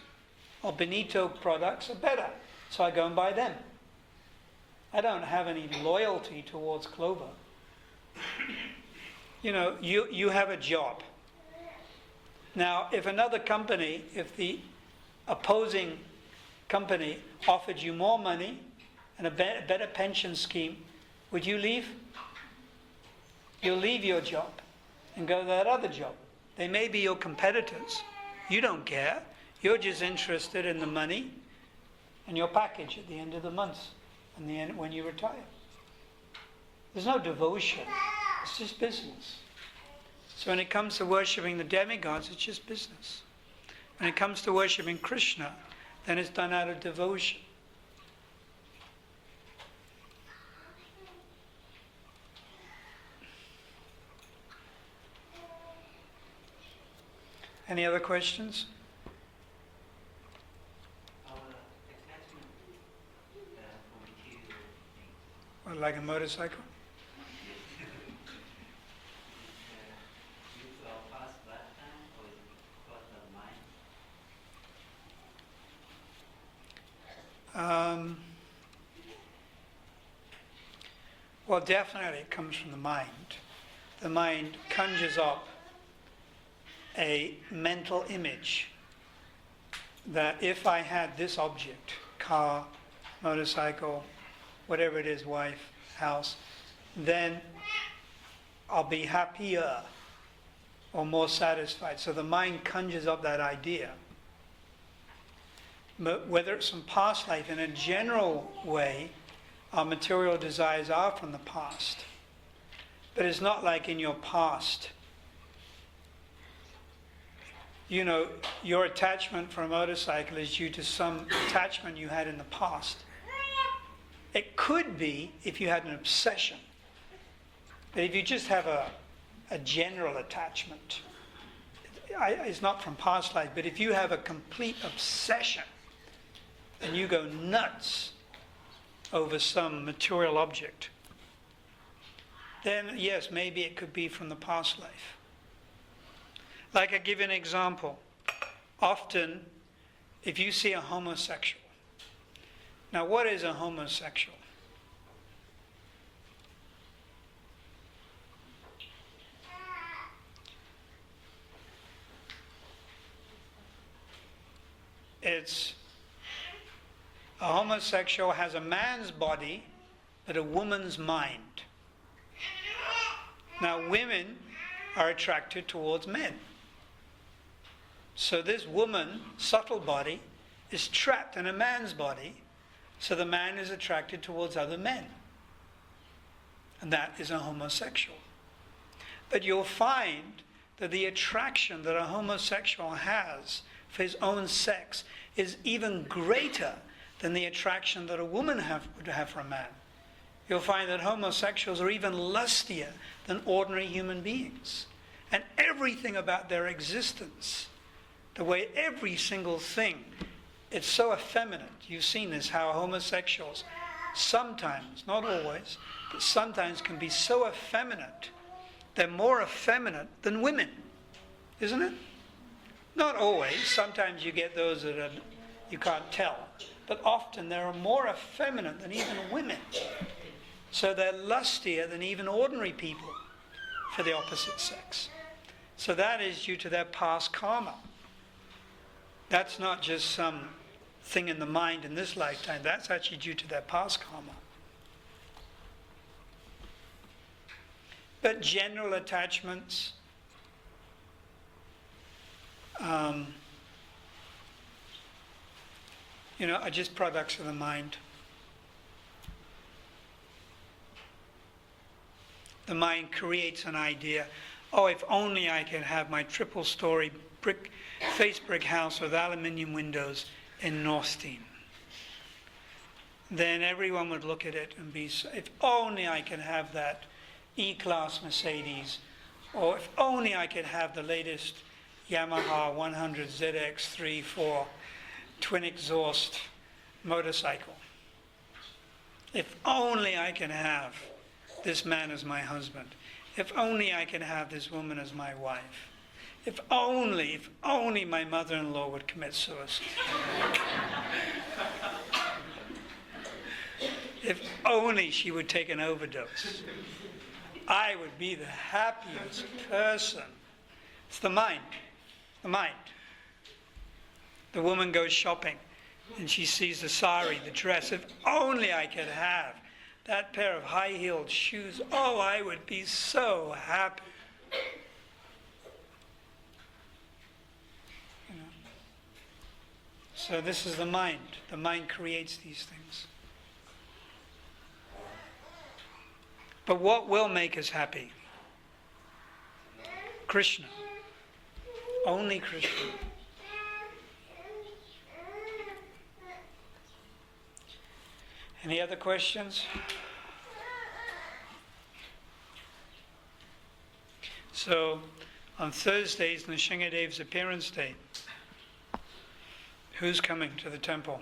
or Benito products are better. So I go and buy them. I don't have any loyalty towards clover. You have a job. Now, if another company, if the opposing company offered you more money and a better pension scheme, would you leave? You'll leave your job and go to that other job. They may be your competitors. You don't care. You're just interested in the money and your package at the end of the month and the end when you retire. There's no devotion. It's just business. So when it comes to worshipping the demigods, it's just business. When it comes to worshipping Krishna, then it's done out of devotion. Any other questions? Our attachment for material things. Well, like a motorcycle? Due to our past lifetime or is it because of mind? Well, definitely it comes from the mind. The mind conjures up a mental image that if I had this object, car, motorcycle, whatever it is, wife, house, then I'll be happier or more satisfied. So the mind conjures up that idea. But whether it's from past life, in a general way, our material desires are from the past. But it's not like in your past. Your attachment for a motorcycle is due to some attachment you had in the past. It could be if you had an obsession. But if you just have a general attachment, it's not from past life, but if you have a complete obsession and you go nuts over some material object, then yes, maybe it could be from the past life. Like I give you an example. Often, if you see a homosexual, now what is a homosexual? A homosexual has a man's body but a woman's mind. Now women are attracted towards men. So this woman, subtle body, is trapped in a man's body, so the man is attracted towards other men. And that is a homosexual. But you'll find that the attraction that a homosexual has for his own sex is even greater than the attraction that a woman would have for a man. You'll find that homosexuals are even lustier than ordinary human beings. And everything about their existence, the way every single thing, it's so effeminate. You've seen this, how homosexuals sometimes, not always, but sometimes can be so effeminate. They're more effeminate than women, isn't it? Not always. Sometimes you get those that you can't tell. But often they are more effeminate than even women. So they're lustier than even ordinary people for the opposite sex. So that is due to their past karma. That's not just some thing in the mind in this lifetime. That's actually due to their past karma. But general attachments, are just products of the mind. The mind creates an idea. Oh, if only I could have my triple-story face brick house with aluminium windows in Northdene. Then everyone would look at it and be, if only I could have that E-Class Mercedes, or if only I could have the latest Yamaha 100 ZX34 twin exhaust motorcycle. If only I can have this man as my husband. If only I can have this woman as my wife. If only my mother-in-law would commit suicide. If only she would take an overdose. I would be the happiest person. It's the mind. The mind. The woman goes shopping and she sees the sari, the dress. If only I could have that pair of high-heeled shoes. Oh, I would be so happy. So this is the mind. The mind creates these things. But what will make us happy? Krishna. Only Krishna. Any other questions? So, on Thursday is Nrsingadev's appearance day. Who's coming to the temple?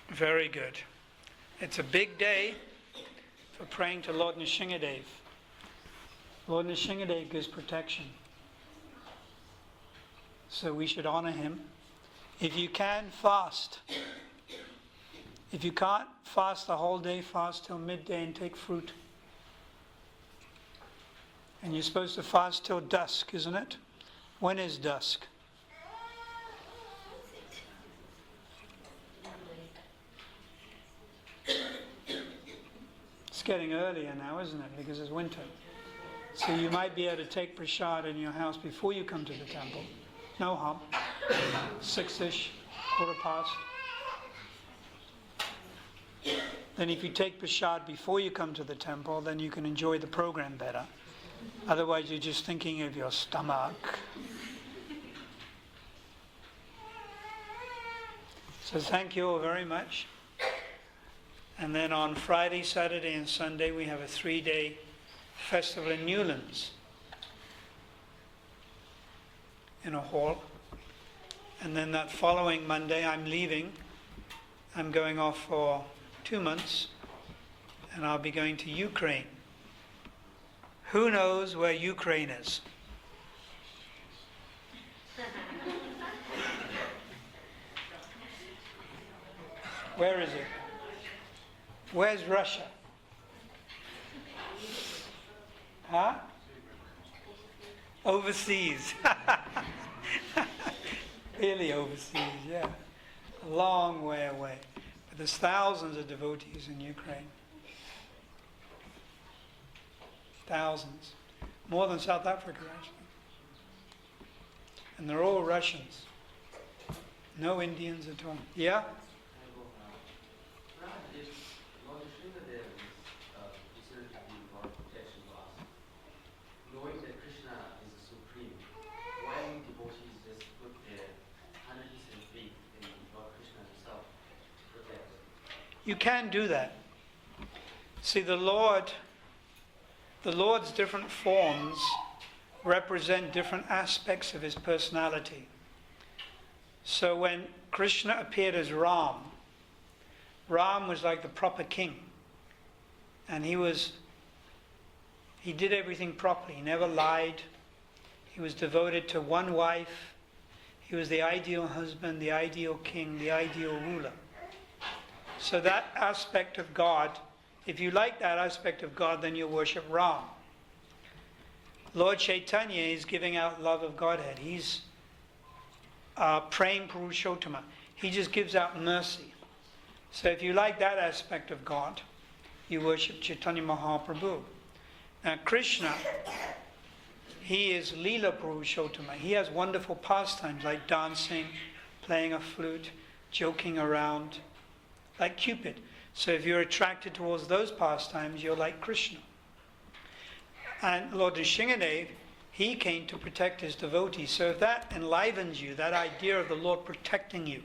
Very good. It's a big day for praying to Lord Nrsingadev. Lord Nrsingadev gives protection. So we should honor him. If you can, fast. If you can't fast the whole day, fast till midday and take fruit. And you're supposed to fast till dusk, isn't it? When is dusk? It's getting earlier now, isn't it? Because it's winter. So you might be able to take prasad in your house before you come to the temple. No harm. 6-ish, 15:15. Then if you take prasad before you come to the temple, then you can enjoy the program better. Otherwise you're just thinking of your stomach. So thank you all very much. And then on Friday, Saturday and Sunday we have a 3-day festival in Newlands in a hall. And then that following Monday I'm leaving. I'm going off for 2 months and I'll be going to Ukraine. Who knows where Ukraine is? Where is it? Where's Russia? Huh? Overseas. Really overseas, yeah. A long way away. But there's thousands of devotees in Ukraine. Thousands. More than South Africa, actually. And they're all Russians. No Indians at all. Yeah? Knowing that Krishna is the supreme, why don't devotees just put their 100% faith in Lord Krishna himself to protect them? You can do that. See, the Lord's different forms represent different aspects of his personality. So when Krishna appeared as Ram was like the proper king. And he did everything properly. He never lied. He was devoted to one wife. He was the ideal husband, the ideal king, the ideal ruler. So that aspect of God, if you like that aspect of God, then you worship Ram. Lord Chaitanya is giving out love of Godhead. He's praying Purushottama. He just gives out mercy. So if you like that aspect of God, you worship Chaitanya Mahaprabhu. Now Krishna, he is Leela Purushottama. He has wonderful pastimes like dancing, playing a flute, joking around, like Cupid. So if you're attracted towards those pastimes, you're like Krishna. And Lord Nrsimhadev, he came to protect his devotees. So if that enlivens you, that idea of the Lord protecting you,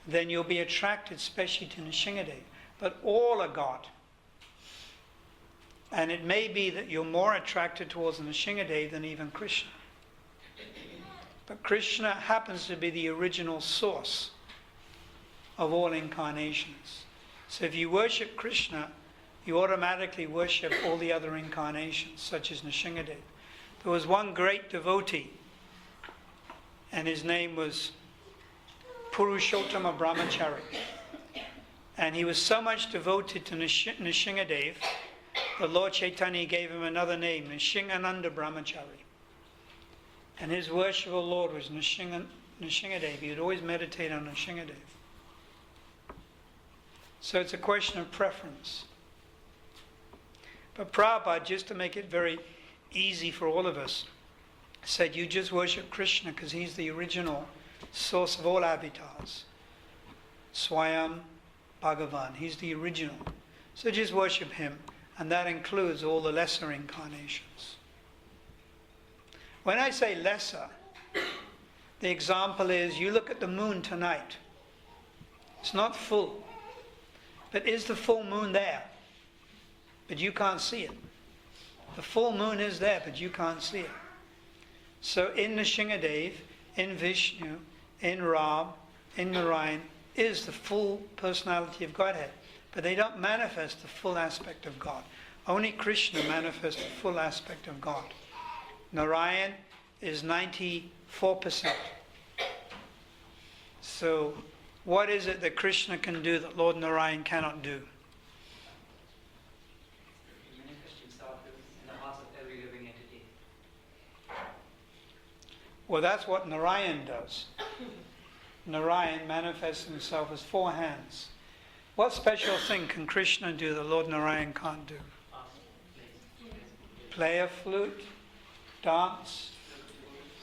then you'll be attracted especially to Nrsimhadev. But all are God. And it may be that you're more attracted towards Nrsimhadev than even Krishna. But Krishna happens to be the original source of all incarnations. So if you worship Krishna, you automatically worship all the other incarnations, such as Nrsimhadev. There was one great devotee, and his name was Purushottama Brahmachari. And he was so much devoted to Nrsimhadev, the Lord Chaitanya gave him another name, Nrsimhananda Brahmachari. And his worship of the Lord was Nrsimhadev. He would always meditate on Nrsimhadev. So it's a question of preference. But Prabhupada, just to make it very easy for all of us, said you just worship Krishna because he's the original source of all avatars. Swayam Bhagavan, he's the original. So just worship him, and that includes all the lesser incarnations. When I say lesser, the example is you look at the moon tonight. It's not full. But is the full moon there? But you can't see it. The full moon is there, but you can't see it. So in Nrsimhadev, in Vishnu, in Ram, in Narayan, is the full personality of Godhead. But they don't manifest the full aspect of God. Only Krishna manifests the full aspect of God. Narayan is 94%. So what is it that Krishna can do that Lord Narayan cannot do? Manifest himself in the hearts of every living entity. Well, that's what Narayan does. Narayan manifests himself as 4 hands. What special thing can Krishna do that Lord Narayan can't do? Play a flute, dance,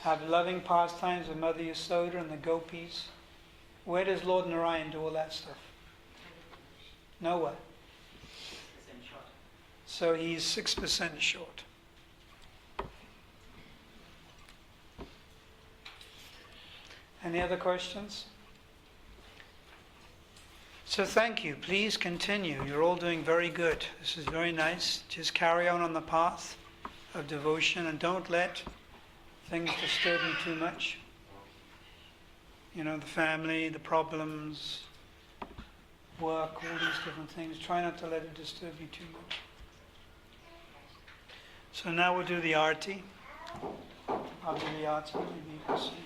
have loving pastimes with Mother Yasoda and the gopis. Where does Lord Narayan do all that stuff? Nowhere. So he's 6% short. Any other questions? So thank you. Please continue. You're all doing very good. This is very nice. Just carry on the path of devotion and don't let things disturb you too much. You know, the family, the problems, work, all these different things. Try not to let it disturb you too much. So now we'll do the arti. I'll do the arti. Maybe you can see.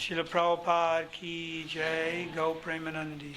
Srila Prabhupada ki jai, Go Premanandi.